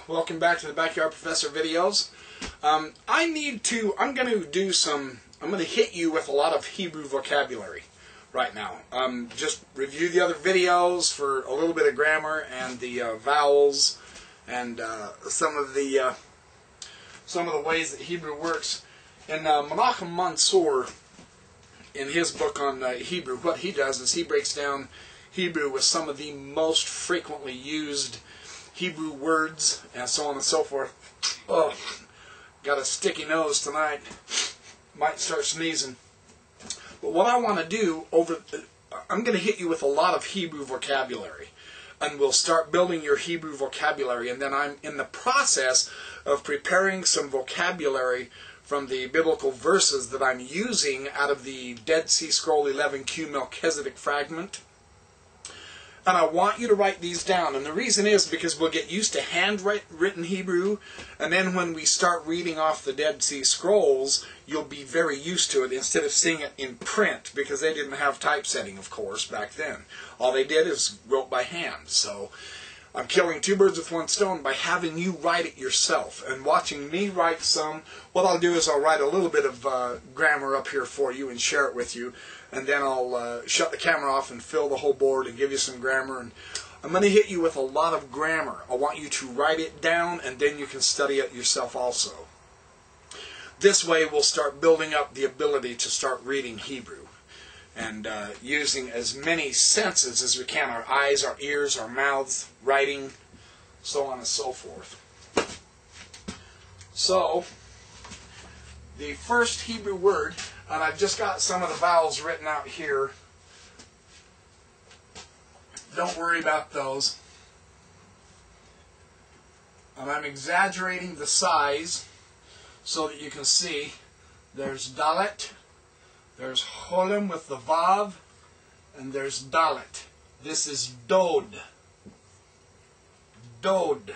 Welcome back to the Backyard Professor videos. I'm going to hit you with a lot of Hebrew vocabulary right now. Just review the other videos for a little bit of grammar and the vowels and some of the ways that Hebrew works. And Menachem Mansour, in his book on Hebrew, what he does is he breaks down Hebrew with some of the most frequently used Hebrew words and so on and so forth. Oh, got a sticky nose tonight. Might start sneezing. But what I want to do I'm going to hit you with a lot of Hebrew vocabulary. And we'll start building your Hebrew vocabulary. And then I'm in the process of preparing some vocabulary from the biblical verses that I'm using out of the Dead Sea Scroll 11Q Melchizedek fragment. And I want you to write these down. And the reason is because we'll get used to handwritten Hebrew, and then when we start reading off the Dead Sea Scrolls, you'll be very used to it instead of seeing it in print, because they didn't have typesetting, of course, back then. All they did is wrote by hand. So I'm killing two birds with one stone by having you write it yourself and watching me write some. What I'll do is I'll write a little bit of grammar up here for you and share it with you. And then I'll shut the camera off and fill the whole board and give you some grammar. And I'm going to hit you with a lot of grammar. I want you to write it down, and then you can study it yourself also. This way we'll start building up the ability to start reading Hebrew and using as many senses as we can. Our eyes, our ears, our mouths, writing, so on and so forth. So, the first Hebrew word, and I've just got some of the vowels written out here. Don't worry about those. And I'm exaggerating the size so that you can see. There's Dalet, there's Cholim with the Vav, and there's Dalet. This is Dod. Dod.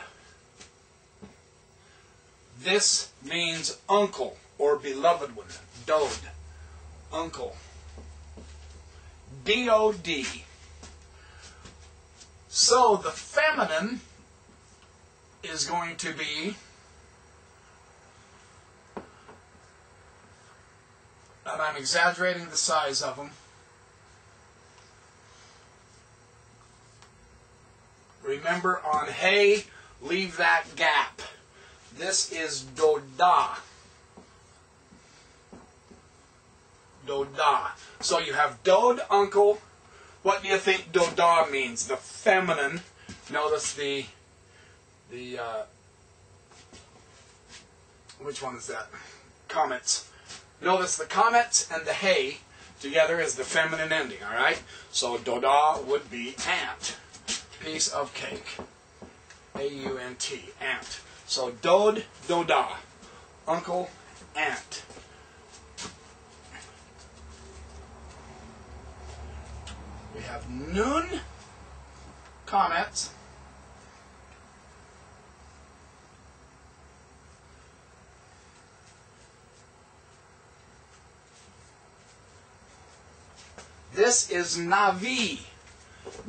This means uncle or beloved one. Dod. Uncle. D-O-D. So the feminine is going to be, and I'm exaggerating the size of them. Remember, on hey, leave that gap. This is Doda. Doda. So you have Dod, uncle. What do you think Doda means? The feminine. Notice the which one is that? Comets. Notice the comets and the hey together is the feminine ending, alright? So Doda would be ant. Piece of cake. A-U-N-T. Ant. So Dod, Doda. Uncle, ant. We have Nun, comets. This is Navi.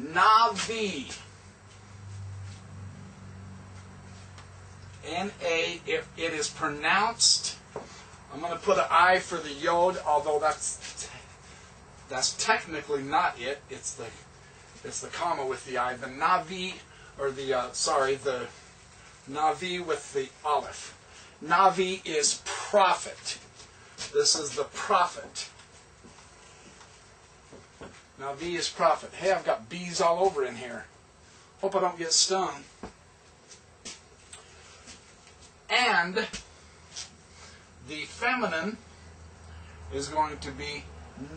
Navi. N-A, if it is pronounced, I'm going to put an I for the Yod, although that's technically not it. It's the comma with the I. The Navi, or the Navi with the Aleph. Navi is prophet. This is the prophet. Navi is prophet. Hey, I've got bees all over in here. Hope I don't get stung. And the feminine is going to be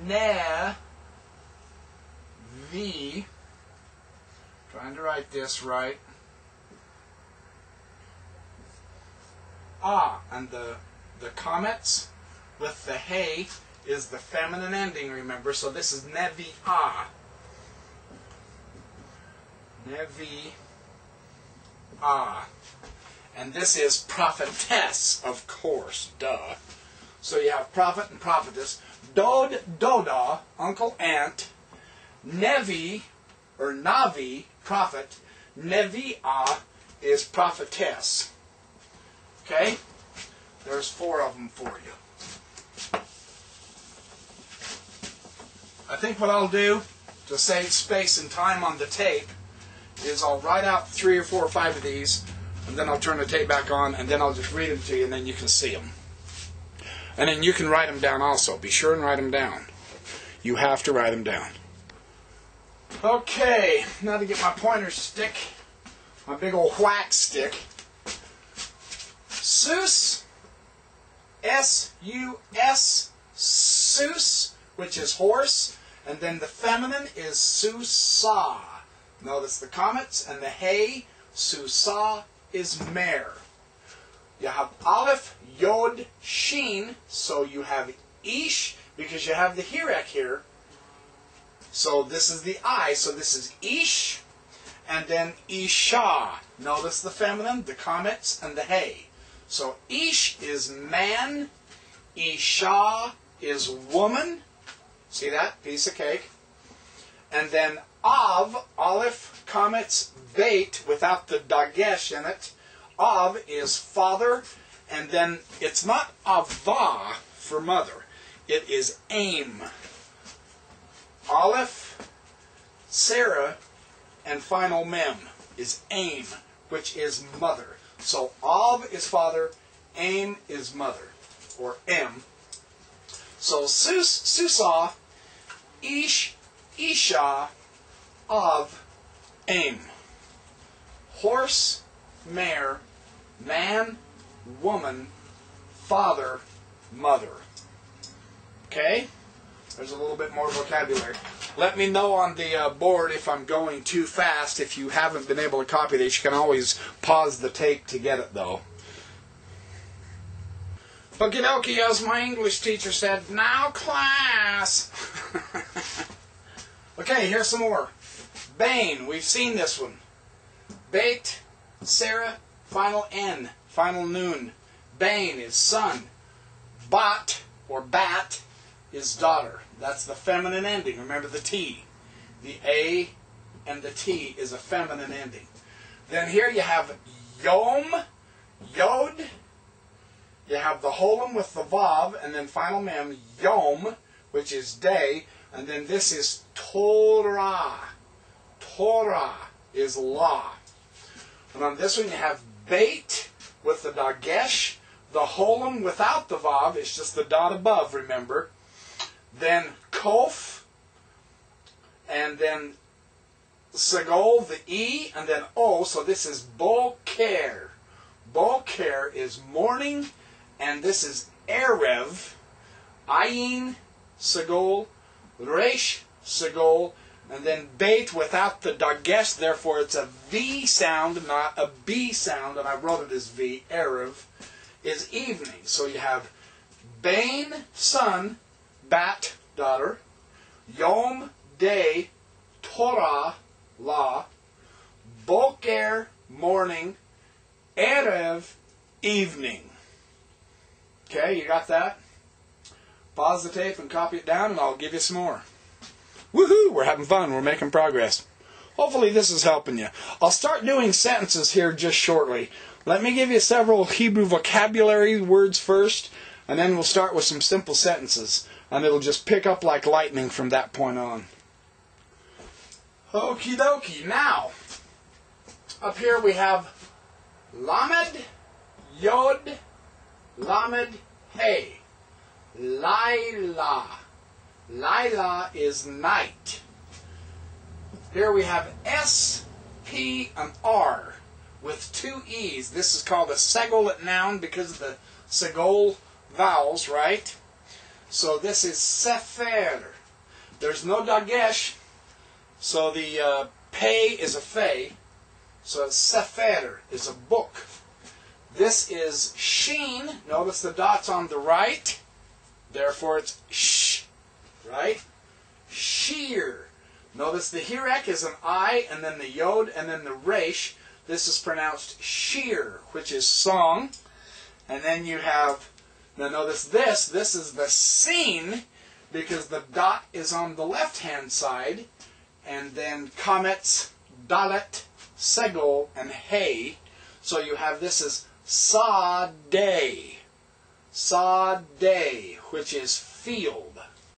Ne-vi. Trying to write this right. Ah, and the comets with the hey is the feminine ending, remember? So this is Nevi-ah. Nevi-ah. And this is prophetess, of course, duh. So you have prophet and prophetess. Dod, Doda, uncle, aunt. Nevi, or Navi, prophet. Nevi'ah is prophetess. Okay? There's 4 of them for you. I think what I'll do to save space and time on the tape is I'll write out 3 or 4 or 5 of these, and then I'll turn the tape back on, and then I'll just read them to you, and then you can see them. And then you can write them down also. Be sure and write them down. You have to write them down. Okay, now to get my pointer stick, my big old whack stick. Sus, S-U-S, sus, which is horse, and then the feminine is susa. Notice the comets, and the hay, susa, is mare. You have aleph, yod, shin, so you have ish, because you have the hirek here. So this is the I, so this is ish, and then isha. Notice the feminine, the comets, and the hay. So ish is man, isha is woman. See that? Piece of cake. And then av, aleph, comets, bait, without the dagesh in it. Av is father, and then it's not avah for mother. It is aim. Aleph, Sarah, and final mem is aim, which is mother. So Av is father, aim is mother, or em. So sus, susa, ish, isha, Av, aim. Horse, mare, man, woman, father, mother. Okay? There's a little bit more vocabulary. Let me know on the board if I'm going too fast. If you haven't been able to copy this, you can always pause the tape to get it, though. Okie dokie, as my English teacher said, now class! Okay, here's some more. Bane, we've seen this one. Bait, Sarah, final N, final noon. Bane is son. Bat, or bat, is daughter. That's the feminine ending. Remember the T. The A and the T is a feminine ending. Then here you have yom, yod. You have the holum with the vav, and then final mem, yom, which is day. And then this is Torah. Torah is law. And on this one you have bait with the dagesh. The holum without the vav is just the dot above, remember. Then kof, and then segol, the E, and then O, so this is boker. Boker is morning, and this is erev, ayin, segol, resh, segol, and then bait without the dagesh, therefore it's a V sound, not a B sound, and I wrote it as V, erev, is evening. So you have bane, son, bat, daughter, yom, day, Torah, law, boker, morning, erev, evening. Okay, you got that? Pause the tape and copy it down, and I'll give you some more. Woohoo! We're having fun. We're making progress. Hopefully this is helping you. I'll start doing sentences here just shortly. Let me give you several Hebrew vocabulary words first, and then we'll start with some simple sentences. And it'll just pick up like lightning from that point on. Okie dokie. Now, up here we have Lamed, Yod, Lamed, Hey. Laila. Laila is night. Here we have S, P, and R with 2 E's. This is called a segolet noun because of the segol vowels, right? So this is sefer. There's no dagesh, so the pei is a fei. So sefer is a book. This is sheen. Notice the dots on the right. Therefore it's sh, right? Sheer. Notice the hirek is an I, and then the yod, and then the resh. This is pronounced sheer, which is song. And then you have, now notice this is the sin, because the dot is on the left-hand side. And then comets, dalet, segol, and hay So you have this as Sadeh. Sadeh, which is field.